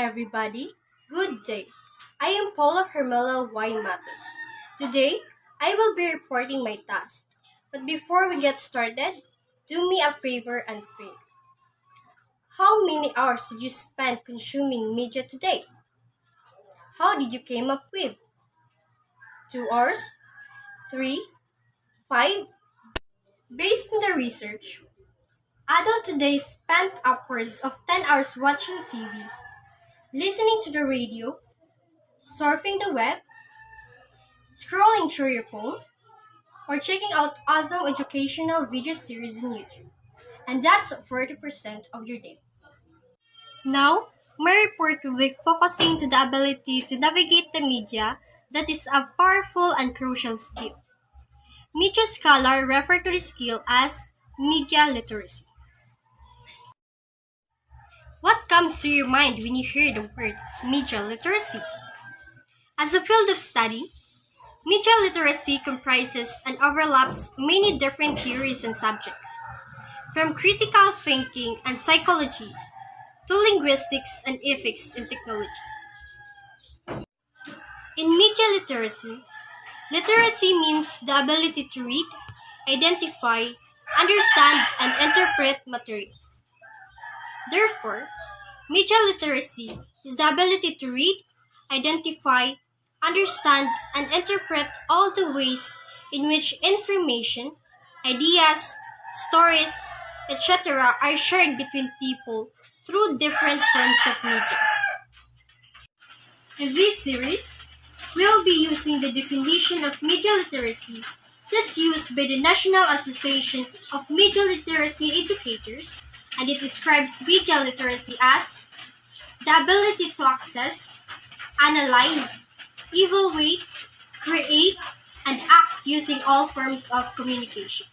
everybody. Good day. I am Paula Carmela Y. Matos. Today, I will be reporting my task. But before we get started, do me a favor and think. How many hours did you spend consuming media today? How did you came up with? 2 hours? 3? 5? Based on the research, adults today spend upwards of 10 hours watching TV, listening to the radio, surfing the web, scrolling through your phone, or checking out awesome educational video series on YouTube. And that's 40% of your day. Now, my report will be focusing to the ability to navigate the media that is a powerful and crucial skill. Media scholars refer to this skill as media literacy. What comes to your mind when you hear the word media literacy? As a field of study, media literacy comprises and overlaps many different theories and subjects, from critical thinking and psychology to linguistics and ethics and technology. In media literacy, literacy means the ability to read, identify, understand, and interpret material. Therefore, media literacy is the ability to read, identify, understand, and interpret all the ways in which information, ideas, stories, etc. are shared between people through different forms of media. In this series, we'll be using the definition of media literacy that's used by the National Association of Media Literacy Educators, and it describes media literacy as the ability to access, analyze, evaluate, create, and act using all forms of communication.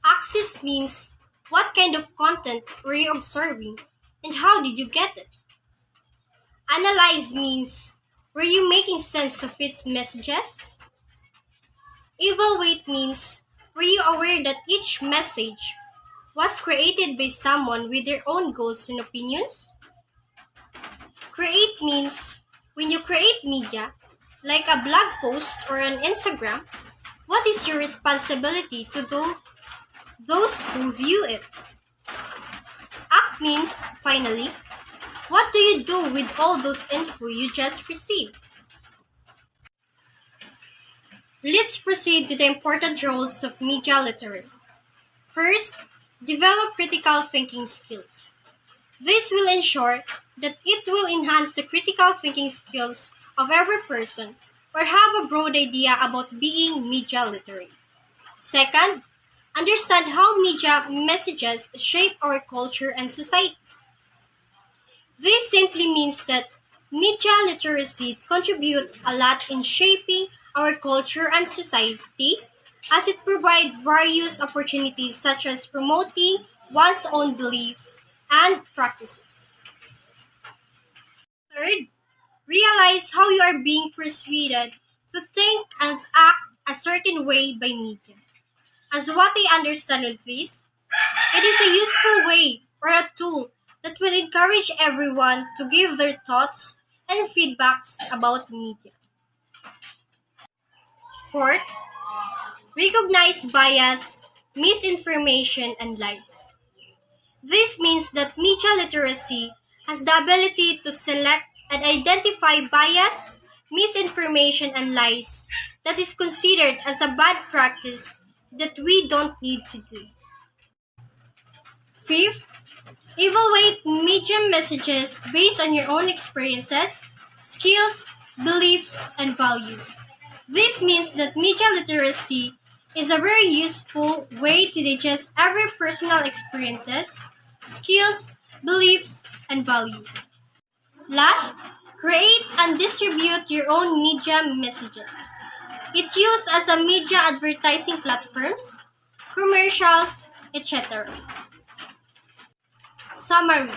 Access means what kind of content were you observing and how did you get it? Analyze means were you making sense of its messages? Evaluate means were you aware that each message was created by someone with their own goals and opinions? Create means when you create media, like a blog post or an Instagram, what is your responsibility to those who view it? Act means, finally, what do you do with all those info you just received? Let's proceed to the important roles of media literacy. First, develop critical thinking skills. This will ensure that it will enhance the critical thinking skills of every person or have a broad idea about being media literate. Second, understand how media messages shape our culture and society. This simply means that media literacy contributes a lot in shaping our culture and society as it provides various opportunities such as promoting one's own beliefs and practices. Third, realize how you are being persuaded to think and act a certain way by media. As what I understand of this, it is a useful way or a tool that will encourage everyone to give their thoughts and feedbacks about media. Fourth, recognize bias, misinformation, and lies. This means that media literacy has the ability to select and identify bias, misinformation, and lies that is considered as a bad practice that we don't need to do. Fifth, evaluate media messages based on your own experiences, skills, beliefs, and values. This means that media literacy is a very useful way to digest every personal experiences, skills, beliefs, and values. Last, create and distribute your own media messages. It's used as a media advertising platforms, commercials, etc. Summary.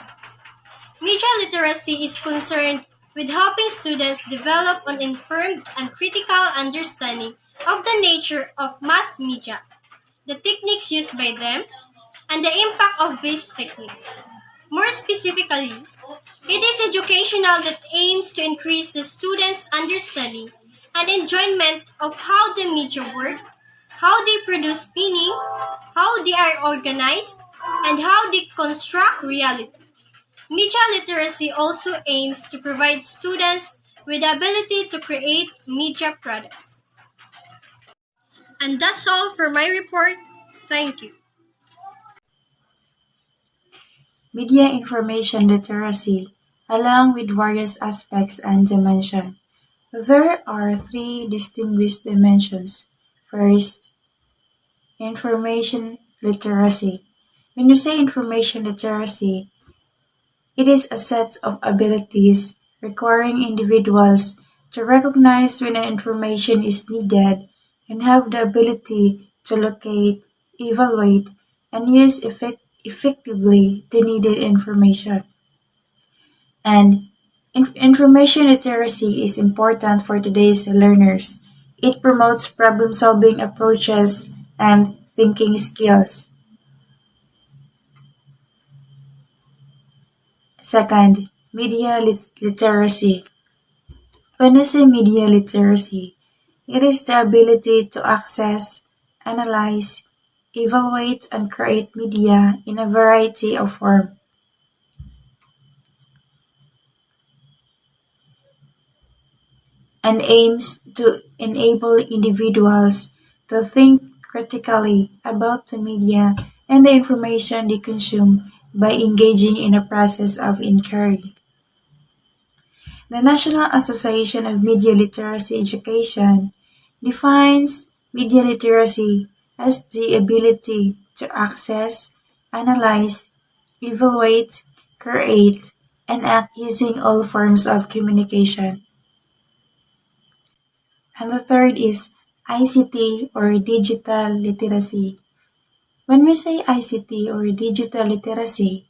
Media literacy is concerned with helping students develop an informed and critical understanding of the nature of mass media, the techniques used by them, and the impact of these techniques. More specifically, it is educational that aims to increase the students' understanding and enjoyment of how the media work, how they produce meaning, how they are organized, and how they construct reality. Media literacy also aims to provide students with the ability to create media products. And that's all for my report. Thank you. Media information literacy, along with various aspects and dimensions. There are three distinguished dimensions. First, information literacy. When you say information literacy, it is a set of abilities requiring individuals to recognize when an information is needed and have the ability to locate, evaluate, and use effectively the needed information. And information literacy is important for today's learners. It promotes problem solving approaches and thinking skills. Second, literacy. When I say media literacy, it is the ability to access, analyze, evaluate, and create media in a variety of forms and aims to enable individuals to think critically about the media and the information they consume by engaging in a process of inquiry. The National Association of Media Literacy Education defines media literacy as the ability to access, analyze, evaluate, create, and act using all forms of communication. And the third is ICT or digital literacy. When we say ICT or digital literacy,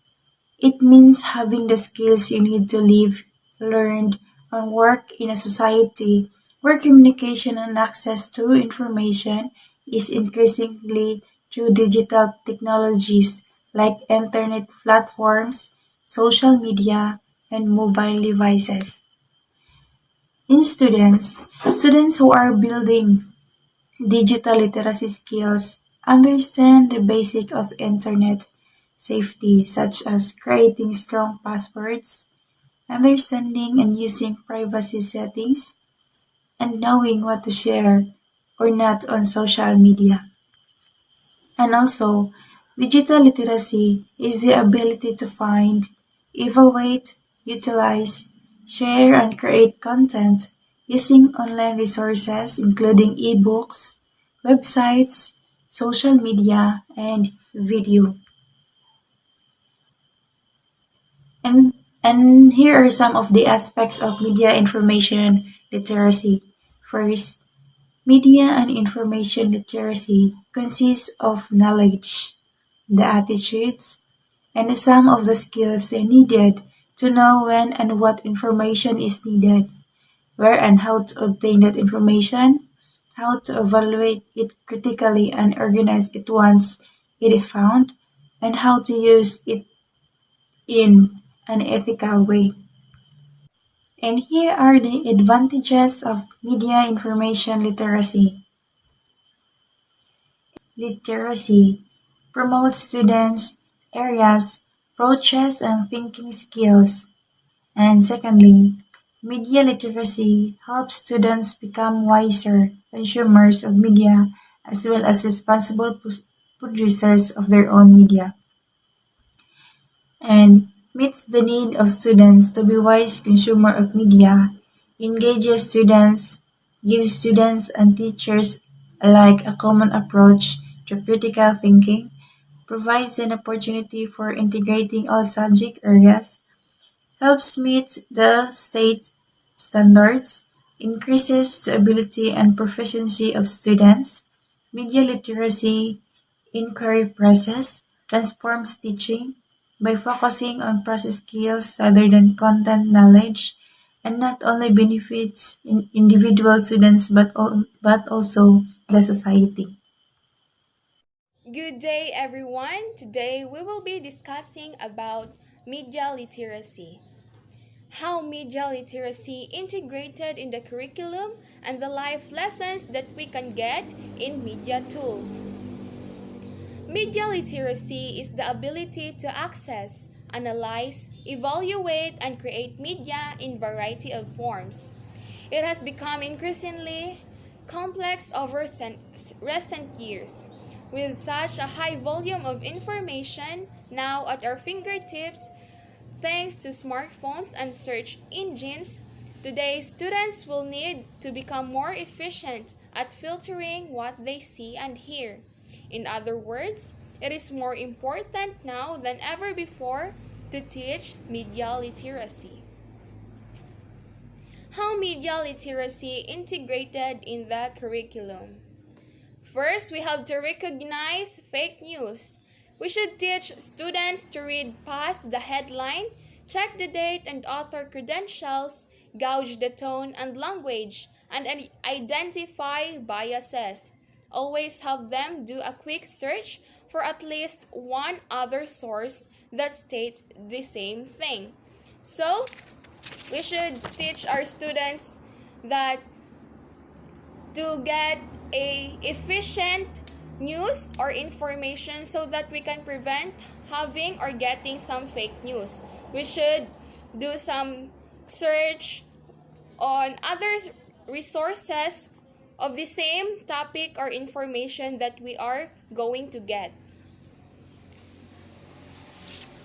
it means having the skills you need to live, learn, and work in a society where communication and access to information is increasingly through digital technologies like internet platforms, social media, and mobile devices. In students who are building digital literacy skills understand the basic of internet safety, such as creating strong passwords, understanding and using privacy settings, and knowing what to share or not on social media. And also, digital literacy is the ability to find, evaluate, utilize, share, and create content using online resources including ebooks, websites, social media, and video. And here are some of the aspects of media information literacy. First, media and information literacy consists of knowledge, the attitudes, and the sum of the skills needed to know when and what information is needed, where and how to obtain that information, how to evaluate it critically and organize it once it is found, and how to use it in an ethical way. And here are the advantages of media information literacy. Literacy promotes students' areas, approaches, and thinking skills. And secondly, media literacy helps students become wiser consumers of media as well as responsible producers of their own media, and meets the need of students to be wise consumer of media, engages students, gives students and teachers alike a common approach to critical thinking, provides an opportunity for integrating all subject areas, helps meet the state standards, increases the ability and proficiency of students, media literacy, inquiry process, transforms teaching by focusing on process skills rather than content knowledge, and not only benefits individual students but also the society. Good day, everyone. Today we will be discussing about media literacy. How media literacy integrated in the curriculum and the life lessons that we can get in media tools. Media literacy is the ability to access, analyze, evaluate, and create media in variety of forms. It has become increasingly complex over recent years. With such a high volume of information now at our fingertips, thanks to smartphones and search engines, today students will need to become more efficient at filtering what they see and hear. In other words, it is more important now than ever before to teach media literacy. How media literacy integrated in the curriculum? First, we have to recognize fake news. We should teach students to read past the headline, check the date and author credentials, gauge the tone and language, and identify biases. Always have them do a quick search for at least one other source that states the same thing. So, we should teach our students that to get a efficient news or information so that we can prevent having or getting some fake news. We should do some search on other resources of the same topic or information that we are going to get.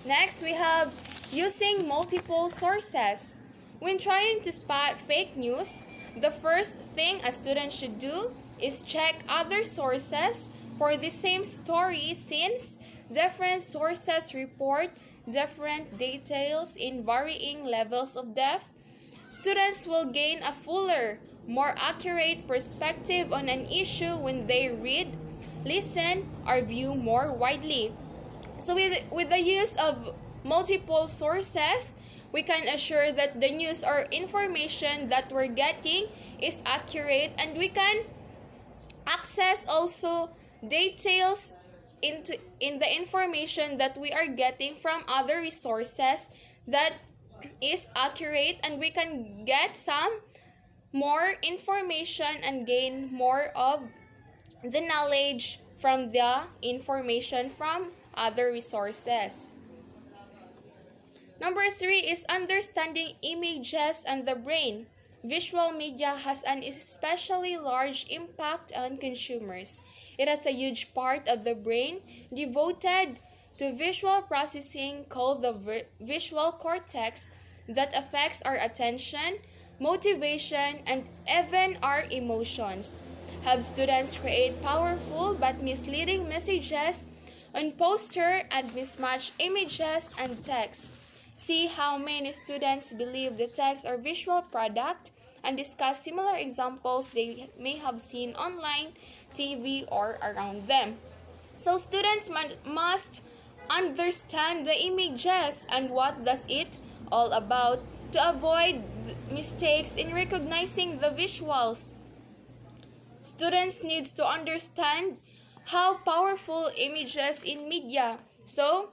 Next, we have using multiple sources. When trying to spot fake news, the first thing a student should do is check other sources for the same story, since different sources report different details in varying levels of depth. Students will gain a fuller, more accurate perspective on an issue when they read, listen, or view more widely. So with the use of multiple sources, we can assure that the news or information that we're getting is accurate, and we can access also details in the information that we are getting from other resources that is accurate, and we can get some more information and gain more of the knowledge from the information from other resources. Number 3 is understanding images and the brain. Visual media has an especially large impact on consumers. It has a huge part of the brain devoted to visual processing called the visual cortex that affects our attention, motivation, and even our emotions. Have students create powerful but misleading messages on poster and mismatched images and text. See how many students believe the text or visual product and discuss similar examples they may have seen online, TV, or around them. So students must understand the images and what does it all about to avoid mistakes in recognizing the visuals. Students needs to understand how powerful images in media. So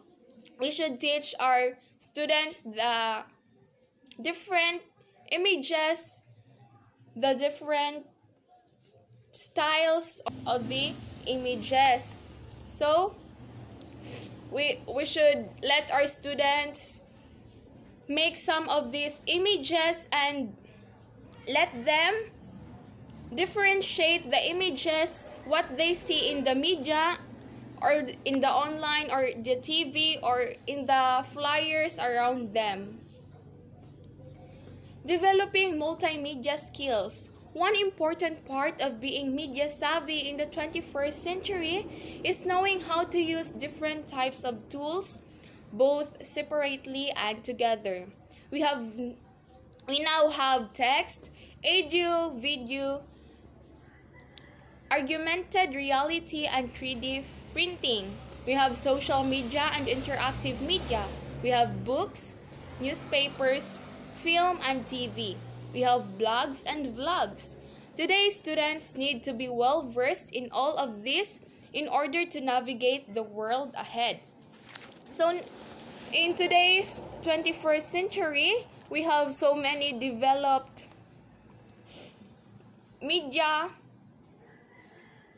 we should teach our students the different images, the different styles of the images. So we should let our students make some of these images and let them differentiate the images, what they see in the media or in the online or the TV or in the flyers around them. Developing multimedia skills. One important part of being media savvy in the 21st century is knowing how to use different types of tools, both separately and together. We now have text, audio, video, augmented reality, and 3D printing. We have social media and interactive media. We have books, newspapers, film, and TV. We have blogs and vlogs. Today, students need to be well versed in all of this in order to navigate the world ahead. So, In today's 21st century, we have so many developed media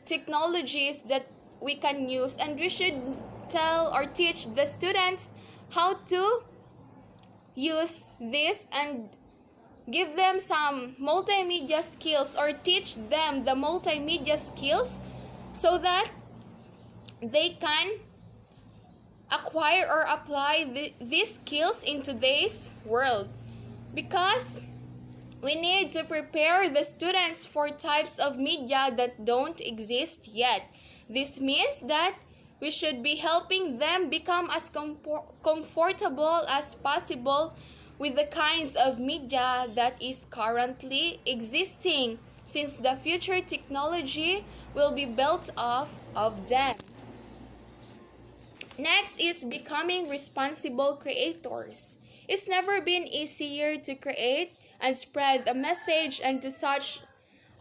technologies that we can use, and we should tell or teach the students how to use this and give them some multimedia skills, or teach them the multimedia skills so that they can acquire or apply these skills in today's world, because we need to prepare the students for types of media that don't exist yet. This means that we should be helping them become as comfortable as possible with the kinds of media that is currently existing, since the future technology will be built off of them. Next is becoming responsible creators. It's never been easier to create and spread a message and to such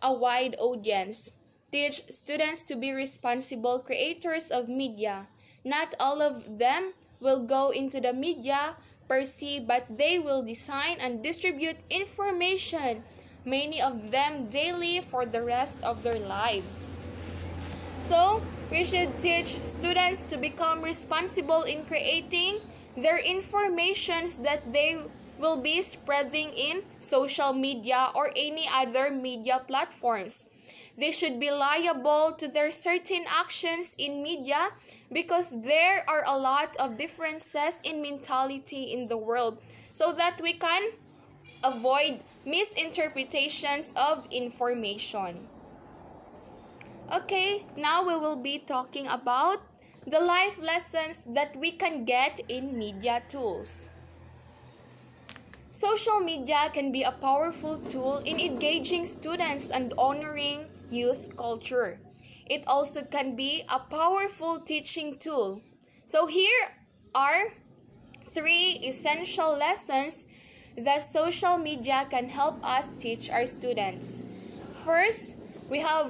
a wide audience. Teach students to be responsible creators of media. Not all of them will go into the media per se, but they will design and distribute information, many of them daily for the rest of their lives. So, we should teach students to become responsible in creating their informations that they will be spreading in social media or any other media platforms. They should be liable to their certain actions in media, because there are a lot of differences in mentality in the world, so that we can avoid misinterpretations of information. Okay, now we will be talking about the life lessons that we can get in media tools. Social media can be a powerful tool in engaging students and honoring youth culture. It also can be a powerful teaching tool. So here are 3 essential lessons that social media can help us teach our students. First, we have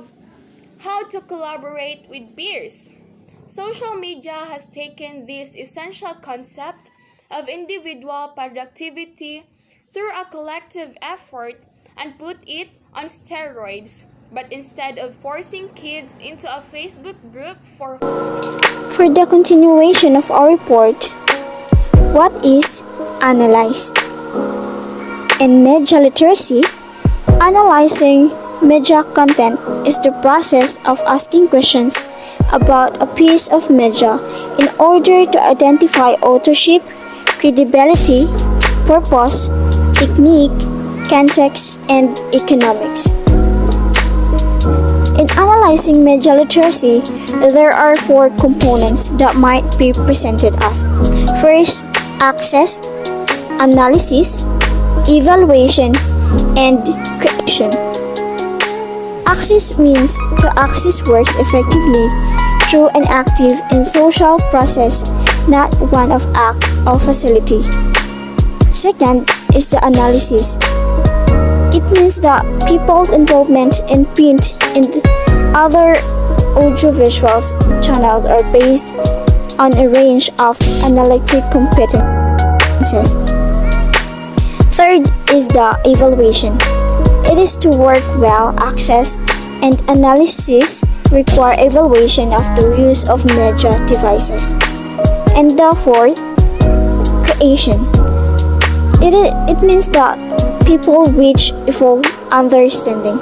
how to collaborate with peers. Social media has taken this essential concept of individual productivity through a collective effort and put it on steroids. But instead of forcing kids into a Facebook group for the continuation of our report, what is analyze? In media literacy, analyzing media content is the process of asking questions about a piece of media in order to identify authorship, credibility, purpose, technique, context, and economics. In analyzing media literacy, there are 4 components that might be presented as: first, access, analysis, evaluation, and creation. Access means to access works effectively through an active and social process, not one of act or facility. Second is the analysis. It means that people's involvement in print and other audiovisual channels are based on a range of analytic competences. Third is the evaluation. It is to work well. Access and analysis require evaluation of the use of media devices. And the fourth, creation. It means that people reach a full understanding.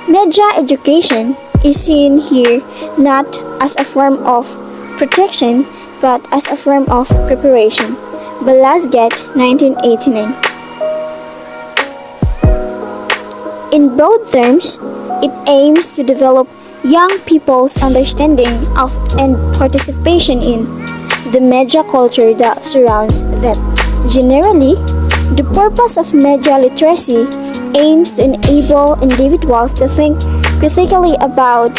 Media education is seen here not as a form of protection but as a form of preparation. Balazget, 1989. In broad terms, it aims to develop young people's understanding of and participation in the media culture that surrounds them. Generally, the purpose of media literacy aims to enable individuals to think critically about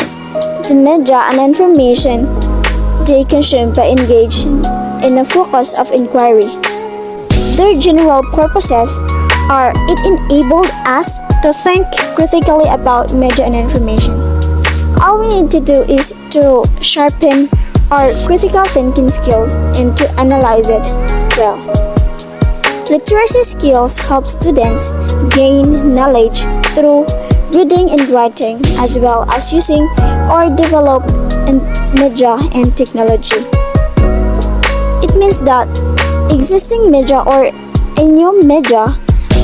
the media and information they consume by engaging in a focus of inquiry. Their general purposes are: it enabled us to think critically about media and information. All we need to do is to sharpen or critical thinking skills and to analyze it well. Literacy skills help students gain knowledge through reading and writing, as well as using or develop media and technology. It means that existing media or a new media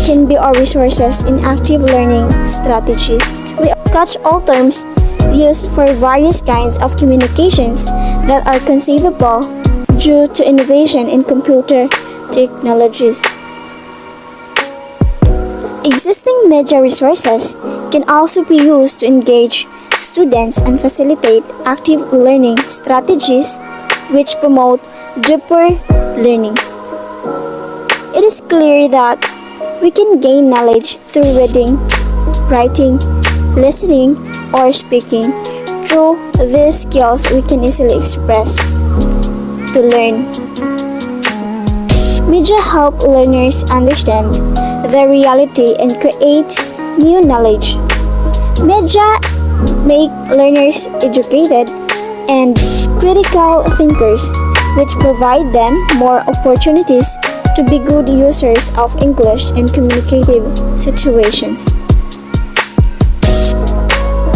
can be our resources in active learning strategies. We catch all terms used for various kinds of communications that are conceivable due to innovation in computer technologies. Existing media resources can also be used to engage students and facilitate active learning strategies which promote deeper learning. It is clear that we can gain knowledge through reading, writing, listening, or speaking. Through these skills, we can easily express to learn. Media help learners understand the reality and create new knowledge. Media make learners educated and critical thinkers, which provide them more opportunities to be good users of English in communicative situations.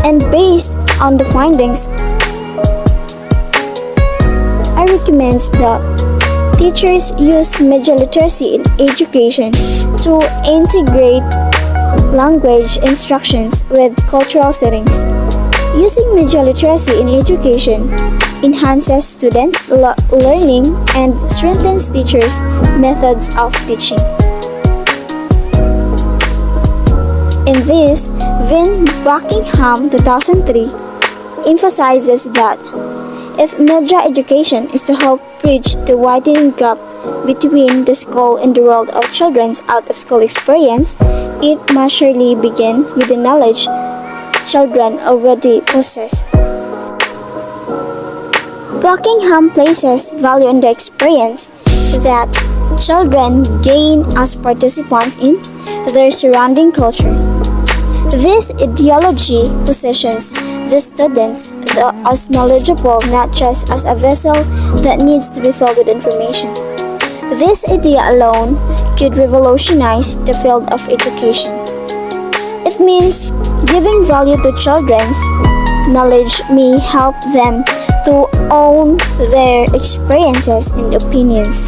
And based on the findings, I recommend that teachers use media literacy in education to integrate language instructions with cultural settings. Using media literacy in education enhances students' learning and strengthens teachers' methods of teaching. In this, Vin Buckingham 2003 emphasizes that if media education is to help bridge the widening gap between the school and the world of children's out-of-school experience, it must surely begin with the knowledge children already possess. Buckingham places value on the experience that children gain as participants in their surrounding culture. This ideology positions the students as knowledgeable, not just as a vessel that needs to be filled with information. This idea alone could revolutionize the field of education. It means giving value to children's knowledge may help them to own their experiences and opinions.